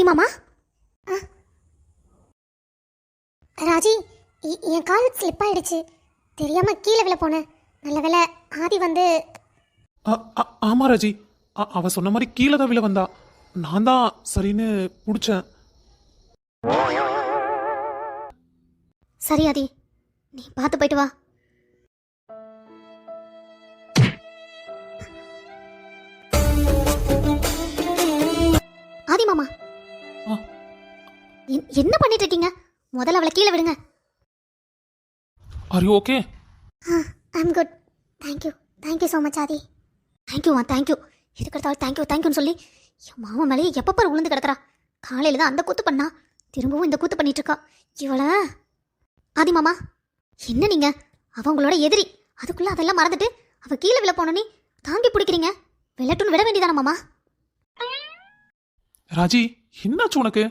ஆதி மாமா. ராஜி, என் கால் ஸ்லிப் ஆயிடுச்சு, தெரியாம கீழே விழ போனேன். நல்ல வேளை ஆதி வந்து. ஆமா ராஜி, அவ சொன்ன மாதிரி கீழே தான் விழ வந்தா. நான் தான் சரின்னு பிடிச்சேன். சரி ஆதி, நீ பார்த்து போயிட்டு வா. ஆதி மாமா, என்ன பண்ணிட்டு இருக்கீங்க? முதல்ல அவளை கீழே விடுங்க. Are you okay? I'm good, thank you so much Aadhi. தேங்க்யூமா, தேங்க்யூ. இதுக்கடுத்தாலும் தேங்க்யூன்னு சொல்லி என் மாமா மேலேயே எப்போ பாரு உளுந்து கிடக்குறா. காலையில் தான் அந்த கூத்து பண்ணா, திரும்பவும் இந்த கூத்து பண்ணிட்டு இருக்கா இவள. ஆதி மாமா, என்ன நீங்க அவங்களோட எதிரி, அதுக்குள்ள அதெல்லாம் மறந்துட்டு அவ கீழே விழ போனோன்னே தாங்கி பிடிக்கிறீங்க. விளட்டுன்னு விட வேண்டியதானே மாமா? ராஜி, என்னாச்சு உனக்கு?